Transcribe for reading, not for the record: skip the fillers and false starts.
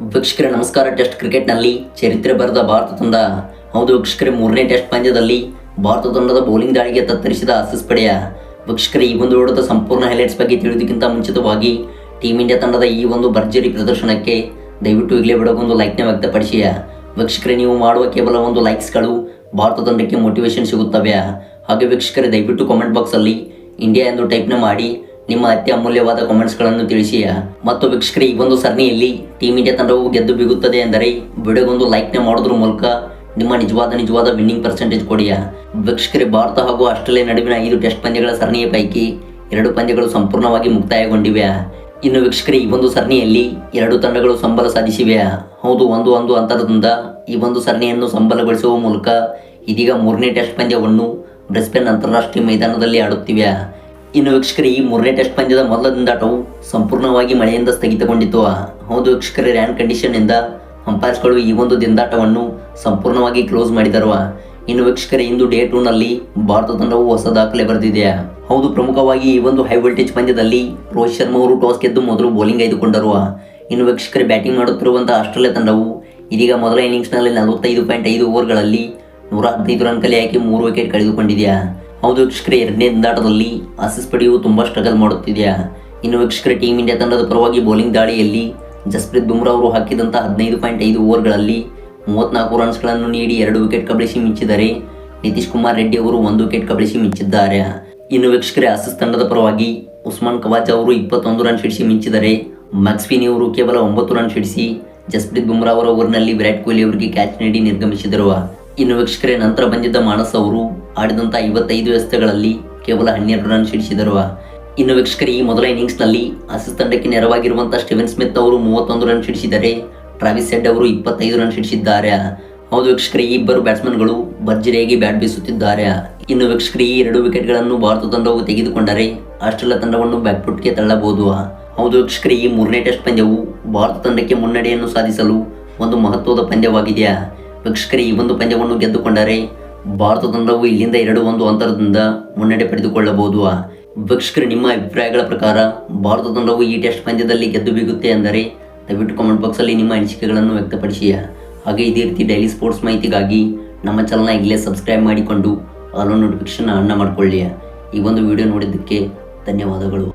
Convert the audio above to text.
ವೀಕ್ಷಕರೇ ನಮಸ್ಕಾರ. ಟೆಸ್ಟ್ ಕ್ರಿಕೆಟ್ನಲ್ಲಿ ಚರಿತ್ರೆ ಬರೆದ ಭಾರತ ತಂಡ. ಹೌದು ವೀಕ್ಷಕರೇ, ಮೂರನೇ ಟೆಸ್ಟ್ ಪಂದ್ಯದಲ್ಲಿ ಭಾರತ ತಂಡದ ಬೌಲಿಂಗ್ ದಾಳಿಗೆ ತತ್ತರಿಸಿದ ಆಸೀಸ್ ಪಡೆಯ. ವೀಕ್ಷಕರೇ, ಈ ಒಂದು ವಿಡಿಯೋದ ಸಂಪೂರ್ಣ ಹೈಲೈಟ್ಸ್ ಬಗ್ಗೆ ತಿಳಿಯೋದಕ್ಕಿಂತ ಮುಂಚಿತವಾಗಿ ಟೀಮ್ ಇಂಡಿಯಾ ತಂಡದ ಈ ಒಂದು ಭರ್ಜರಿ ಪ್ರದರ್ಶನಕ್ಕೆ ದಯವಿಟ್ಟು ಈಗಲೇ ವಿಡಿಯೋಗೊಂದು ಲೈಕ್ನ ವ್ಯಕ್ತಪಡಿಸಿ. ವೀಕ್ಷಕರೇ, ನೀವು ಮಾಡುವ ಕೇವಲ ಒಂದು ಲೈಕ್ಸ್ಗಳು ಭಾರತ ತಂಡಕ್ಕೆ ಮೋಟಿವೇಶನ್ ಸಿಗುತ್ತವೆ. ಹಾಗೆ ವೀಕ್ಷಕರೇ, ದಯವಿಟ್ಟು ಕಾಮೆಂಟ್ ಬಾಕ್ಸಲ್ಲಿ ಇಂಡಿಯಾ ಎಂದು ಟೈಪ್ನ ಮಾಡಿ ನಿಮ್ಮ ಅತಿ ಅಮೂಲ್ಯವಾದ ಕಾಮೆಂಟ್ಸ್ಗಳನ್ನು ತಿಳಿಸಿ. ಮತ್ತು ವೀಕ್ಷಕರೇ, ಈ ಒಂದು ಸರಣಿಯಲ್ಲಿ ಟೀಮ್ ಇಂಡಿಯಾ ತಂಡವು ಗೆದ್ದು ಬೀಗುತ್ತದೆ ಎಂದರೆ ವಿಡಿಯೋಗೊಂದು ಲೈಕ್ನ ಮಾಡೋದ್ರ ಮೂಲಕ ನಿಮ್ಮ ನಿಜವಾದ ವಿನ್ನಿಂಗ್ ಪರ್ಸೆಂಟೇಜ್ ಕೊಡಿ. ವೀಕ್ಷಕರೇ, ಭಾರತ ಹಾಗೂ ಆಸ್ಟ್ರೇಲಿಯಾ ನಡುವಿನ 5 ಟೆಸ್ಟ್ ಪಂದ್ಯಗಳ ಸರಣಿಯ ಪೈಕಿ 2 ಪಂದ್ಯಗಳು ಸಂಪೂರ್ಣವಾಗಿ ಮುಕ್ತಾಯಗೊಂಡಿವೆ. ಇನ್ನು ವೀಕ್ಷಕರೇ, ಈ ಒಂದು ಸರಣಿಯಲ್ಲಿ 2 ತಂಡಗಳು ಸಂಬಲ ಸಾಧಿಸಿವೆ. ಹೌದು, 1-1 ಅಂತರದಿಂದ ಈ ಒಂದು ಸರಣಿಯನ್ನು ಸಂಬಲಗೊಳಿಸುವ ಮೂಲಕ ಇದೀಗ 3ನೇ ಟೆಸ್ಟ್ ಪಂದ್ಯವನ್ನು ಬ್ರಿಸ್ಬೇನ್ ಅಂತಾರಾಷ್ಟ್ರೀಯ ಮೈದಾನದಲ್ಲಿ ಆಡುತ್ತಿವೆ. ಇನ್ನು ವೀಕ್ಷಕರೇ, ಈ 3ನೇ ಟೆಸ್ಟ್ ಪಂದ್ಯದ ಮೊದಲ ದಿಂದಾಟವು ಸಂಪೂರ್ಣವಾಗಿ ಮಳೆಯಿಂದ ಸ್ಥಗಿತಗೊಂಡಿತು. ಹೌದು ವೀಕ್ಷಕರೇ, ರ್ಯಾನ್ ಕಂಡೀಷನ್ ಇಂದ ಅಂಪೈರ್ಸ್ಗಳು ಈ ಒಂದು ದಿಂದಾಟವನ್ನು ಸಂಪೂರ್ಣವಾಗಿ ಕ್ಲೋಸ್ ಮಾಡಿದರು. ಇನ್ನು ವೀಕ್ಷಕರೇ, ಇಂದು ಡೇ 2ನಲ್ಲಿ ಭಾರತ ತಂಡವು ಹೊಸ ದಾಖಲೆ ಬರೆದಿದೆ. ಹೌದು, ಪ್ರಮುಖವಾಗಿ ಈ ಒಂದು ಹೈ ವೋಲ್ಟೇಜ್ ಪಂದ್ಯದಲ್ಲಿ ರೋಹಿತ್ ಶರ್ಮಾ ಅವರು ಟಾಸ್ ಗೆದ್ದು ಮೊದಲು ಬೌಲಿಂಗ್ ಆಯ್ದುಕೊಂಡರು. ಇನ್ನು ವೀಕ್ಷಕರೇ, ಬ್ಯಾಟಿಂಗ್ ಮಾಡುತ್ತಿರುವಂತಹ ಆಸ್ಟ್ರೇಲಿಯಾ ತಂಡವು ಇದೀಗ ಮೊದಲ ಇನ್ನಿಂಗ್ಸ್ನಲ್ಲಿ 45.5 ಓವರ್ಗಳಲ್ಲಿ 115 ರನ್ ಕಲೆ ಹಾಕಿ 3 ವಿಕೆಟ್ ಕಳೆದುಕೊಂಡಿದೆ. ಹೌದು ವೀಕ್ಷಕರೇ, 2ನೇ ದಿಂದಾಟದಲ್ಲಿ ಆಸೀಸ್ ಪಡೆಯು ತುಂಬಾ ಸ್ಟ್ರಗಲ್ ಮಾಡುತ್ತಿದೆ. ಇನ್ನು ವೀಕ್ಷಕರೇ, ಟೀಮ್ ಇಂಡಿಯಾ ತಂಡದ ಪರವಾಗಿ ಬೌಲಿಂಗ್ ದಾಳಿಯಲ್ಲಿ ಜಸ್ಪ್ರೀತ್ ಬುಮ್ರಾ ಅವರು ಹಾಕಿದಂಥ 15.5 ಓವರ್ಗಳಲ್ಲಿ 34 ರನ್ಸ್ಗಳನ್ನು ನೀಡಿ 2 ವಿಕೆಟ್ ಕಬಳಿಸಿ ಮಿಂಚಿದರೆ ನಿತೀಶ್ ಕುಮಾರ್ ರೆಡ್ಡಿ ಅವರು 1 ವಿಕೆಟ್ ಕಬಳಿಸಿ ಮಿಂಚಿದ್ದಾರೆ. ಇನ್ನು ವೀಕ್ಷಕರೇ, ಆಸೀಸ್ ತಂಡದ ಪರವಾಗಿ ಉಸ್ಮಾನ್ ಖವಾಜಾ ಅವರು 21 ರನ್ ಸಿಡಿಸಿ ಮಿಂಚಿದರೆ ಮ್ಯಾಕ್ಸ್ವಿನಿ ಅವರು ಕೇವಲ 9 ರನ್ ಸಿಡಿಸಿ ಜಸ್ಪ್ರೀತ್ ಬುಮ್ರಾ ಅವರ ಓವರ್ನಲ್ಲಿ ವಿರಾಟ್ ಕೊಹ್ಲಿ ಅವರಿಗೆ ಕ್ಯಾಚ್ ನೀಡಿ ನಿರ್ಗಮಿಸಿದರು. ಇನ್ನು ವೀಕ್ಷಕರೇ, ನಂತರ ಬಂದಿದ್ದ ಮಾನಸ್ ಅವರು ಆಡಿದಂಥ 55 ಎಸೆತಗಳಲ್ಲಿ ಕೇವಲ 12 ರನ್ ಸಿಡಿಸಿದರು. ಇನ್ನು ವೀಕ್ಷಕರೇ, ಈ ಮೊದಲ ಇನ್ನಿಂಗ್ಸ್ನಲ್ಲಿ ಆಸೀಸ್ ತಂಡಕ್ಕೆ ನೆರವಾಗಿರುವಂಥ ಸ್ಟೀವನ್ ಸ್ಮಿತ್ ಅವರು 31 ರನ್ ಸಿಡಿಸಿದರೆ ಟ್ರಾವಿಸ್ ಹೆಡ್ ಅವರು 25 ರನ್ ಸಿಡಿಸಿದ್ದಾರೆ. ಹೌದು ವೀಕ್ಷಕರೇ, ಈ ಇಬ್ಬರು ಬ್ಯಾಟ್ಸ್ಮನ್ಗಳು ಭರ್ಜರಿಯಾಗಿ ಬ್ಯಾಟ್ ಬೀಸುತ್ತಿದ್ದಾರೆ. ಇನ್ನು ವೀಕ್ಷಕರೇ, ಈ 2 ವಿಕೆಟ್ಗಳನ್ನು ಭಾರತ ತಂಡವು ತೆಗೆದುಕೊಂಡರೆ ಆಸ್ಟ್ರೇಲಿಯಾ ತಂಡವನ್ನು ಬ್ಯಾಕ್ಫುಟ್ಗೆ ತಳ್ಳಬಹುದು. ಹೌದು ವೀಕ್ಷಕರೇ, ಈ 3ನೇ ಟೆಸ್ಟ್ ಪಂದ್ಯವು ಭಾರತ ತಂಡಕ್ಕೆ ಮುನ್ನಡೆಯನ್ನು ಸಾಧಿಸಲು ಒಂದು ಮಹತ್ವದ ಪಂದ್ಯವಾಗಿದೆ. ವೀಕ್ಷಕರೇ, ಈ ಒಂದು ಪಂದ್ಯವನ್ನು ಗೆದ್ದುಕೊಂಡರೆ ಭಾರತ ತಂಡವು ಇಲ್ಲಿಂದ 2-1 ಅಂತರದಿಂದ ಮುನ್ನಡೆ ಪಡೆದುಕೊಳ್ಳಬಹುದು. ವೀಕ್ಷಕರೇ, ನಿಮ್ಮ ಅಭಿಪ್ರಾಯಗಳ ಪ್ರಕಾರ ಭಾರತ ತಂಡವು ಈ ಟೆಸ್ಟ್ ಪಂದ್ಯದಲ್ಲಿ ಗೆದ್ದು ಬೀಗುತ್ತೆ ಎಂದರೆ ದಯವಿಟ್ಟು ಕಾಮೆಂಟ್ ಬಾಕ್ಸಲ್ಲಿ ನಿಮ್ಮ ಅನಿಸಿಕೆಗಳನ್ನು ವ್ಯಕ್ತಪಡಿಸಿ. ಹಾಗೆ ಇದೇ ರೀತಿ ಡೈಲಿ ಸ್ಪೋರ್ಟ್ಸ್ ಮಾಹಿತಿಗಾಗಿ ನಮ್ಮ ಚಾನಲ್ನ ಈಗಲೇ ಸಬ್ಸ್ಕ್ರೈಬ್ ಮಾಡಿಕೊಂಡು ಆಲ್ ನೋಟಿಫಿಕೇಶನ್ ಆನ್ ಮಾಡಿಕೊಳ್ಳಿ. ಈ ಒಂದು ವಿಡಿಯೋ ನೋಡಿದ್ದಕ್ಕೆ ಧನ್ಯವಾದಗಳು.